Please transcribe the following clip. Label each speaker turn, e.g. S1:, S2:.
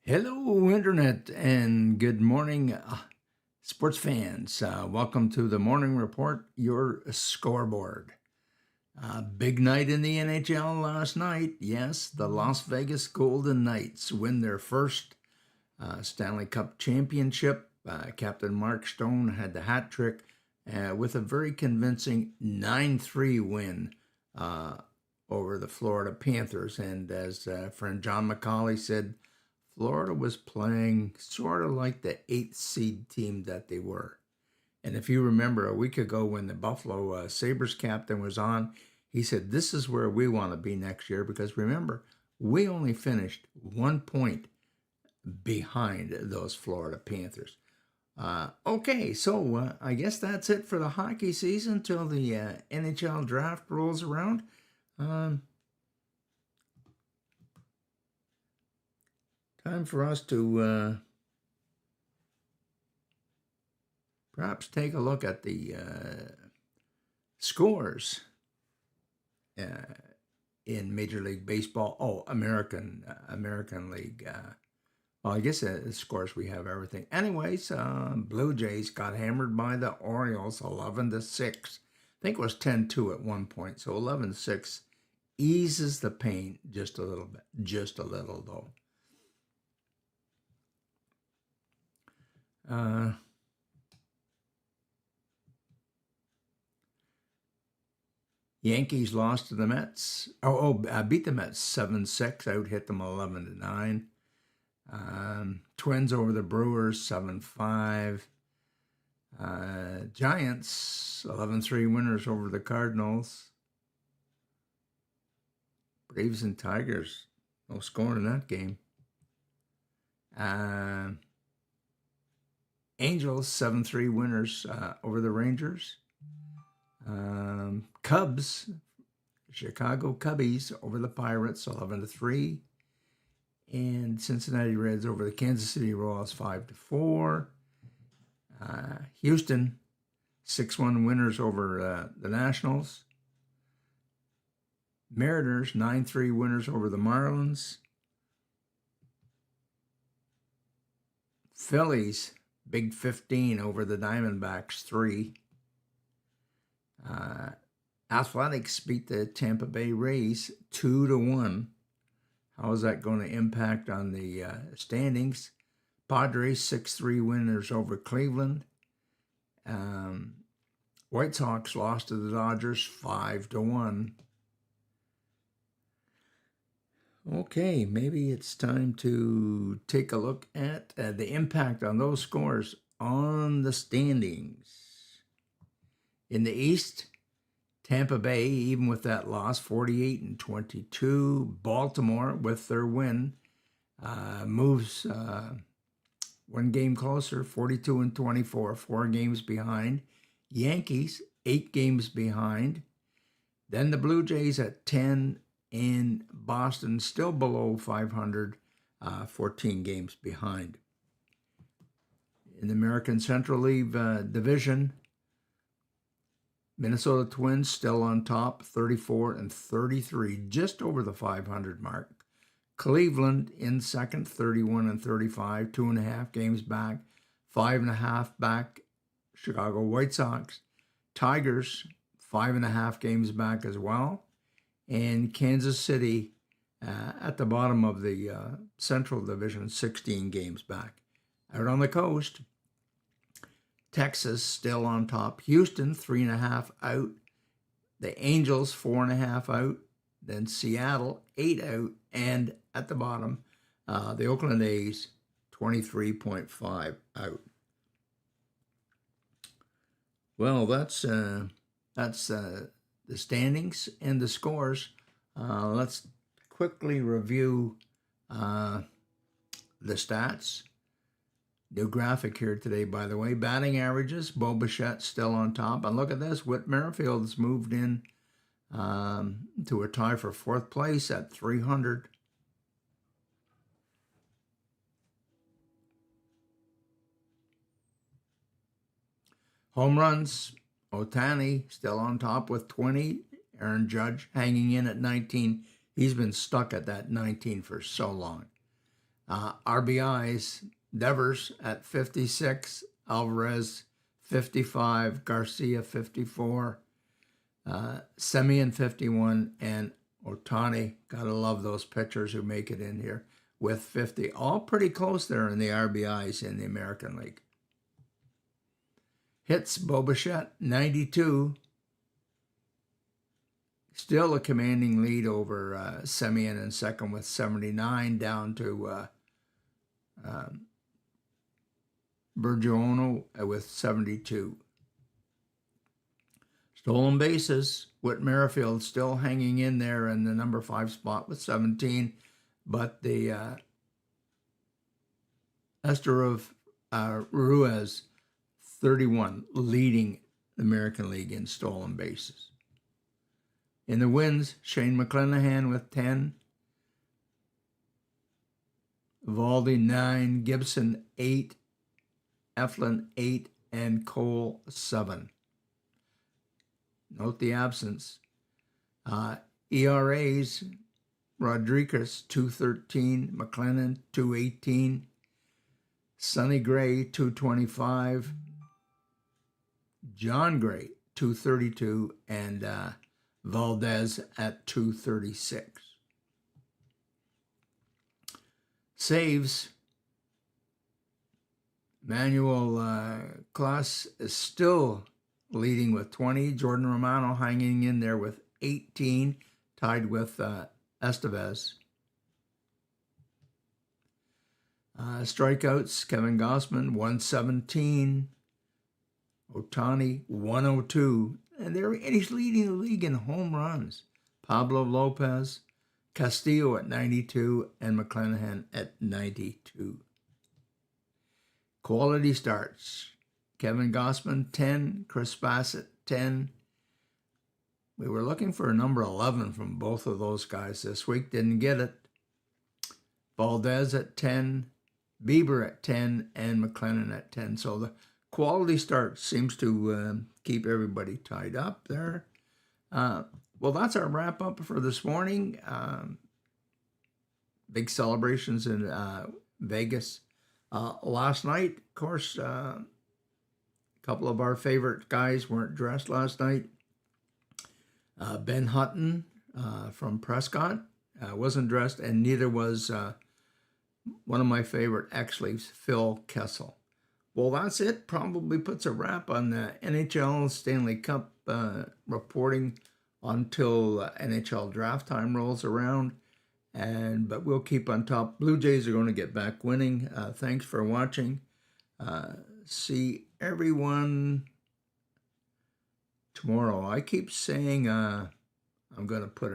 S1: Hello, Internet, and good morning, sports fans. Welcome to the Morning Report, your scoreboard. Big night in the NHL last night. Yes, the Las Vegas Golden Knights win their first Stanley Cup championship. Captain Mark Stone had the hat trick with a very convincing 9-3 win over the Florida Panthers. And as friend John McCauley said, Florida was playing sort of like the 8th seed team that they were. And if you remember a week ago when the Buffalo Sabres captain was on, he said, this is where we want to be next year because remember, we only finished 1 point behind those Florida Panthers. Okay, so I guess that's it for the hockey season till the NHL draft rolls around. Time for us to perhaps take a look at the scores in Major League Baseball. Oh, American League. Well, I guess the scores, we have everything. Anyways, Blue Jays got hammered by the Orioles 11-6. I think it was 10-2 at one point. So 11-6 eases the pain just a little bit. Just a little, though. Yankees lost to the Mets. Beat the Mets 7-6. Out hit them 11-9. Twins over the Brewers 7-5. Giants 11-3 winners over the Cardinals. Braves and Tigers, no scoring in that game. Angels 7-3 winners over the Rangers. Cubs, Chicago Cubbies over the Pirates 11-3. And Cincinnati Reds over the Kansas City Royals 5-4. Houston 6-1 winners over the Nationals. Mariners 9-3 winners over the Marlins. Phillies Big 15 over the Diamondbacks 3. Athletics beat the Tampa Bay Rays 2-1. How is that going to impact on the standings? Padres 6-3 winners over Cleveland. White Sox lost to the Dodgers 5-1. Okay, maybe it's time to take a look at the impact on those scores on the standings. In the East, Tampa Bay, even with that loss, 48-22. Baltimore, with their win, moves one game closer, 42-24, 4 games behind. Yankees, 8 games behind. Then the Blue Jays at 10, and Boston still below 500, 14 games behind. In the American Central League division, Minnesota Twins still on top, 34-33, just over the 500 mark. Cleveland in second, 31-35, 2.5 games back, 5.5 back. Chicago White Sox. Tigers, 5.5 games back as well. And Kansas City at the bottom of the Central Division, 16 games back. Out on the coast, Texas still on top. Houston, 3.5 out. The Angels, 4.5 out. Then Seattle, 8 out. And at the bottom, the Oakland A's, 23.5 out. Well, that's the standings and the scores. Let's quickly review the stats. New graphic here today, by the way. Batting averages, Bo Bichette still on top. And look at this, Whit Merrifield's moved in to a tie for 4th place at 300. Home runs, Ohtani still on top with 20. Aaron Judge hanging in at 19. He's been stuck at that 19 for so long. RBIs, Devers at 56, Alvarez 55, Garcia 54, Semien 51, and Ohtani. Gotta love those pitchers who make it in here with 50. All pretty close there in the RBIs in the American League. Hits, Bo Bichette 92. Still a commanding lead over Semien in second with 79, down to Bergeron with 72. Stolen bases, Whit Merrifield still hanging in there in the number 5 spot with 17, but the Esther of Ruiz, 31, leading the American League in stolen bases. In the wins, Shane McClanahan with 10, Valdi 9, Gibson 8, Eflin 8, and Cole 7. Note the absence. ERAs, Rodriguez 213, McLennan 218, Sonny Gray 225, John Gray 232, and Valdez at 236. Saves, Manuel Class is still leading with 20. Jordan Romano hanging in there with 18, tied with Estevez. Strikeouts, Kevin Gossman 117, Ohtani 102, and he's leading the league in home runs. Pablo Lopez, Castillo at 92, and McClanahan at 92. Quality starts, Kevin Gossman 10, Chris Bassett 10. We were looking for a number 11 from both of those guys this week, didn't get it. Valdez at 10, Bieber at 10, and McLennan at 10. So the quality start seems to keep everybody tied up there. Well, that's our wrap up for this morning. Big celebrations in Vegas last night. Of course, a couple of our favorite guys weren't dressed last night. Ben Hutton from Prescott wasn't dressed, and neither was one of my favorite ex-Leafs, Phil Kessel. Well, that's it. Probably puts a wrap on the NHL Stanley Cup reporting until NHL draft time rolls around. But we'll keep on top. Blue Jays are going to get back winning. Thanks for watching. See everyone tomorrow. I keep saying I'm going to put an